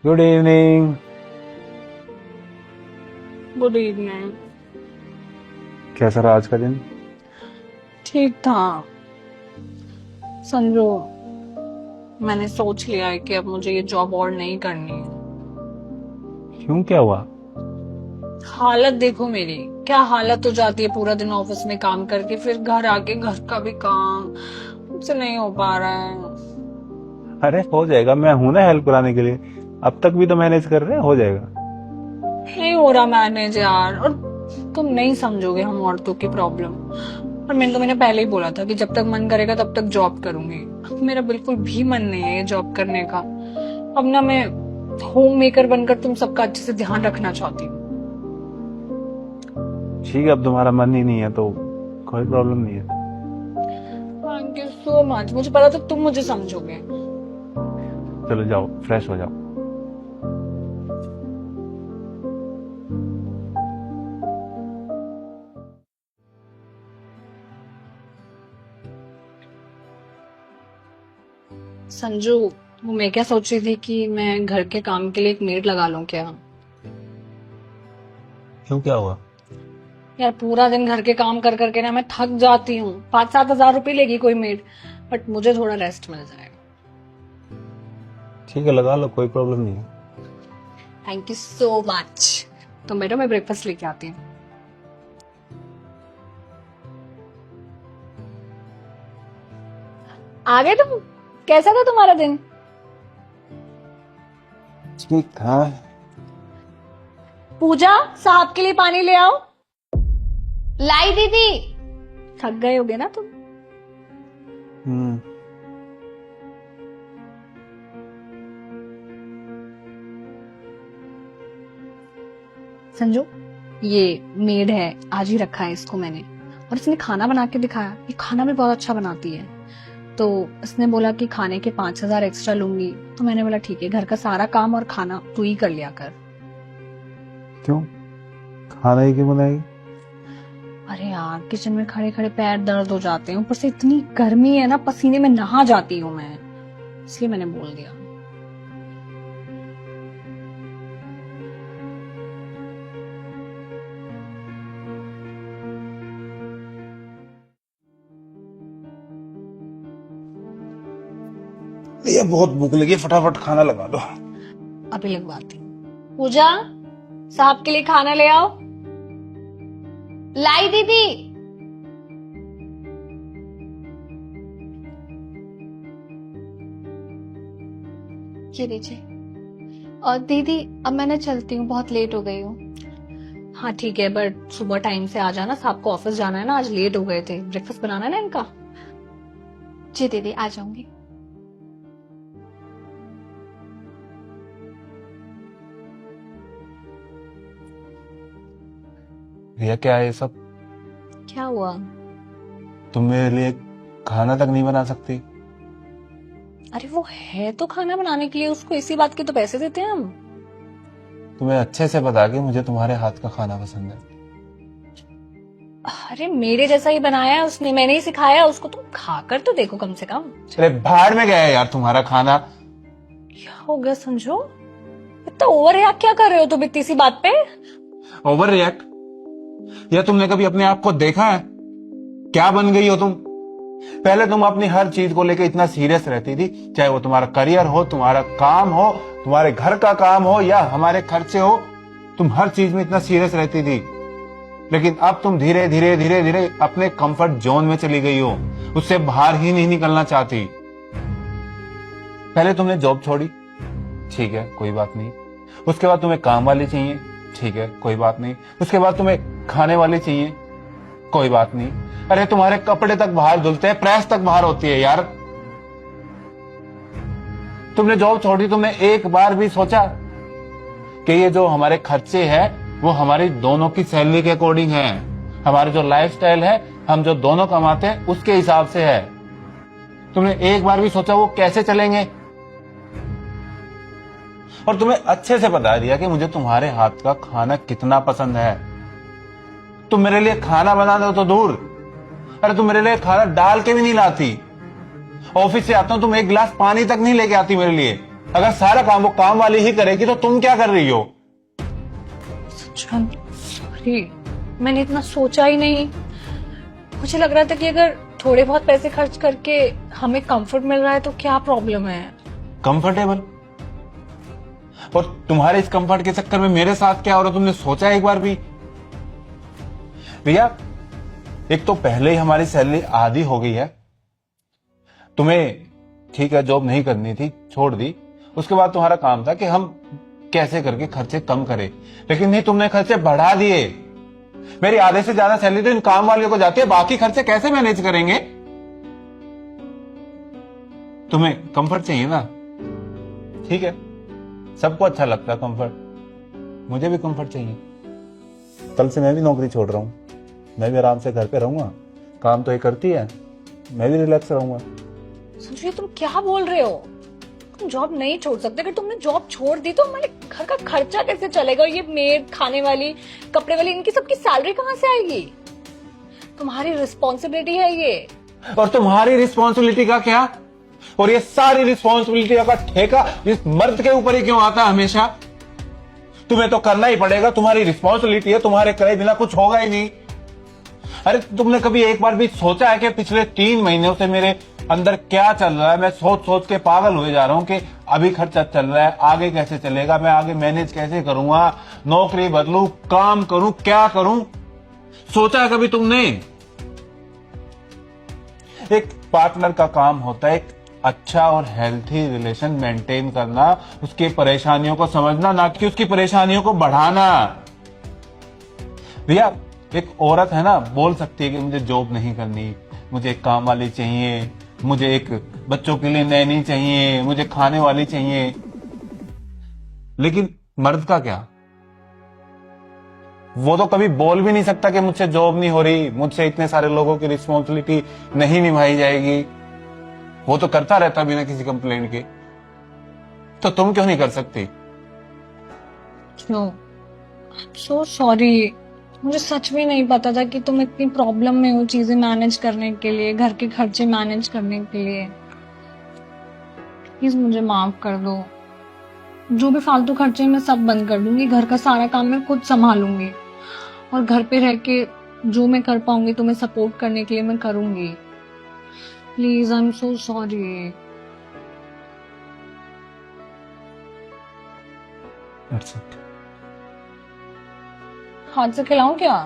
Good evening. Good evening. कैसा रहा आज का दिन? ठीक था। संजू, मैंने सोच लिया है कि अब मुझे ये जॉब और नहीं करनी है। क्यों, क्या हुआ? हालत देखो मेरी, क्या हालत हो जाती है पूरा दिन ऑफिस में काम करके, फिर घर आके घर का भी काम मुझसे नहीं हो पा रहा है। अरे हो जाएगा, मैं हूं ना हेल्प कराने के लिए। अब तक भी तो मैनेज कर रहे हैं, हो जाएगा। नहीं हो रहा मैनेज यार, और तुम नहीं समझोगे हम औरतों की प्रॉब्लम। और मैंने पहले ही बोला था कि जब तक मन करेगा तब तक जॉब करूंगी। अब मेरा बिल्कुल भी मन नहीं है ये जॉब करने का। अब ना मैं होम मेकर बनकर तुम सबका अच्छे से ध्यान रखना चाहती हूँ। ठीक है, अब तुम्हारा मन ही नहीं है तो कोई प्रॉब्लम नहीं है। थैंक यू सो मच, मुझे पता था तुम मुझे समझोगे। चलो जाओ, फ्रेश हो जाओ। संजू, वो मैं क्या सोच रही थी कि मैं घर के काम के लिए एक मेड लगा लूं क्या। क्यों, क्या हुआ? यार पूरा दिन घर के काम कर करके ना मैं थक जाती हूँ। 5-7 हजार रुपये लेगी कोई मेड, बट मुझे थोड़ा रेस्ट मिल जाएगा। ठीक है, लगा लो, कोई प्रॉब्लम नहीं है। Thank you so much. तो मैडम, मैं ब्रेकफास्ट लेके आती हूँ। आ गए तुम? कैसा था तुम्हारा दिन? ठीक था। पूजा, साहब के लिए पानी ले आओ। लाई दीदी। थक गए होगे ना तुम। हम्म। संजू, ये मेड है, आज ही रखा है इसको मैंने, और इसने खाना बना के दिखाया। ये खाना भी बहुत अच्छा बनाती है। तो इसने बोला कि खाने के 5,000 एक्स्ट्रा लूंगी। तो मैंने बोला ठीक है, घर का सारा काम और खाना तू ही कर लिया कर। क्यों, खाना ही क्यों बनाएगी? अरे यार, किचन में खड़े खड़े पैर दर्द हो जाते हैं, ऊपर से इतनी गर्मी है ना, पसीने में नहा जाती हूँ मैं, इसलिए मैंने बोल दिया। ये बहुत भूख लगी, फटाफट खाना लगा दो। अभी लगवाती हूँ। पूजा, साहब के लिए खाना ले आओ। लाई दीदी। ये लीजिए। और दीदी, अब मैंने चलती हूँ, बहुत लेट हो गई हूँ। हाँ ठीक है, बट सुबह टाइम से आ जाना, साहब को ऑफिस जाना है ना, आज लेट हो गए थे, ब्रेकफास्ट बनाना है ना इनका। जी दीदी, आ जाऊंगी। भैया, क्या है ये सब? क्या हुआ? तुम मेरे लिए खाना तक नहीं बना सकती? अरे वो है तो खाना बनाने के लिए, उसको इसी बात के तो पैसे देते हैं हम। तुम्हें अच्छे से पता कि मुझे तुम्हारे हाथ का खाना पसंद है। अरे मेरे जैसा ही बनाया है उसने, मैंने ही सिखाया है उसको, तुम खाकर तो देखो कम से कम। अरे भाड़ में गया है यार तुम्हारा खाना। क्या हो गया संजू, इतना ओवर रिएक्ट क्या कर रहे हो तुम इतनी सी बात पे? Over react? या तुमने कभी अपने आप को देखा है? क्या बन गई हो तुम? पहले तुम अपनी हर चीज को लेकर इतना सीरियस रहती थी, चाहे वो तुम्हारा करियर हो, तुम्हारा काम हो, तुम्हारे घर का काम हो या हमारे खर्चे हो, तुम हर चीज में इतना सीरियस रहती थी। लेकिन अब तुम धीरे धीरे धीरे धीरे अपने कंफर्ट जोन में चली गई हो, उससे बाहर ही नहीं निकलना चाहती। पहले तुमने जॉब छोड़ी, ठीक है कोई बात नहीं। उसके बाद तुम्हें काम वाली चाहिए, ठीक है कोई बात नहीं। उसके बाद तुम्हें खाने वाली चाहिए, कोई बात नहीं। अरे तुम्हारे कपड़े तक बाहर धुलते हैं, प्रेस तक बाहर होती है यार। तुमने जॉब छोड़ी, तुमने एक बार भी सोचा कि ये जो हमारे खर्चे हैं वो हमारी दोनों की सैलरी के अकॉर्डिंग है, हमारे जो लाइफस्टाइल है, हम जो दोनों कमाते हैं उसके हिसाब से है? तुमने एक बार भी सोचा वो कैसे चलेंगे? और तुम्हें अच्छे से बता दिया कि मुझे तुम्हारे हाथ का खाना कितना पसंद है। तुम मेरे लिए खाना बना दो तो दूर, अरे तुम मेरे लिए खाना डाल के भी नहीं लाती। ऑफिस से आता हूं, तुम एक गिलास पानी तक नहीं लेके आती मेरे लिए। अगर सारा काम वो काम वाली ही करेगी तो तुम क्या कर रही हो? सॉरी, मैंने इतना सोचा ही नहीं। मुझे लग रहा था कि अगर थोड़े बहुत पैसे खर्च करके हमें कंफर्ट मिल रहा है तो क्या प्रॉब्लम है। कंफर्टेबल? और तुम्हारे इस कंफर्ट के चक्कर में मेरे साथ क्या हो रहा तुमने सोचा एक बार भी? भैया, एक तो पहले ही हमारी सैलरी आधी हो गई है। तुम्हें ठीक है जॉब नहीं करनी थी, छोड़ दी। उसके बाद तुम्हारा काम था कि हम कैसे करके खर्चे कम करें, लेकिन नहीं, तुमने खर्चे बढ़ा दिए। मेरी आधे से ज्यादा सैलरी तो इन काम वालियों को जाती है, बाकी खर्चे कैसे मैनेज करेंगे? तुम्हें कंफर्ट चाहिए ना, ठीक है, सबको अच्छा लगता है कंफर्ट, मुझे भी कंफर्ट चाहिए। कल से मैं भी नौकरी छोड़ रहा हूं, मैं भी आराम से घर पे रहूंगा। काम तो ये करती है, मैं भी रिलैक्स रहूंगा। संजय, तुम क्या बोल रहे हो? तुम जॉब नहीं छोड़ सकते। अगर तुमने जॉब छोड़ दी तो हमारे घर का खर्चा कैसे चलेगा? ये मेड, खाने वाली, कपड़े वाली, इनकी सबकी सैलरी कहाँ से आएगी? तुम्हारी रिस्पॉन्सिबिलिटी है ये। और तुम्हारी रिस्पॉन्सिबिलिटी का क्या? और ये सारी रिस्पॉन्सिबिलिटी का ठेका इस मर्द के ऊपर ही क्यों आता है हमेशा? तुम्हें तो करना ही पड़ेगा, तुम्हारी रिस्पॉन्सिबिलिटी है, तुम्हारे करे बिना कुछ होगा ही नहीं। अरे तुमने कभी एक बार भी सोचा है कि पिछले 3 महीनों से मेरे अंदर क्या चल रहा है? मैं सोच सोच के पागल हुए जा रहा हूं कि अभी खर्चा चल रहा है, आगे कैसे चलेगा, मैं आगे मैनेज कैसे करूंगा, नौकरी बदलूं, काम करूं, क्या करूं? सोचा है कभी तुमने? एक पार्टनर का काम होता है एक अच्छा और हेल्थी रिलेशन मेंटेन करना, उसकी परेशानियों को समझना, ना कि उसकी परेशानियों को बढ़ाना। भैया, एक औरत है ना, बोल सकती है कि मुझे जॉब नहीं करनी, मुझे एक काम वाली चाहिए, मुझे एक बच्चों के लिए नैनी चाहिए, मुझे खाने वाली चाहिए। लेकिन मर्द का क्या? वो तो कभी बोल भी नहीं सकता कि मुझसे जॉब नहीं हो रही, मुझसे इतने सारे लोगों की रिस्पॉन्सिबिलिटी नहीं निभाई जाएगी। वो तो करता रहता बिना किसी कंप्लेंट के। तो तुम क्यों नहीं कर सकती? क्यों? सो सॉरी, मुझे सच में नहीं पता था कि तुम इतनी प्रॉब्लम में हो चीजें मैनेज करने के लिए, घर के खर्चे मैनेज करने के लिए। प्लीज मुझे माफ कर दो। जो भी फालतू खर्चे मैं सब बंद कर दूंगी, घर का सारा काम मैं खुद संभालूंगी, और घर पे रह के जो मैं कर पाऊंगी तुम्हें सपोर्ट करने के लिए मैं करूंगी। Please, I am so sorry. हाथ से खिलाऊं क्या?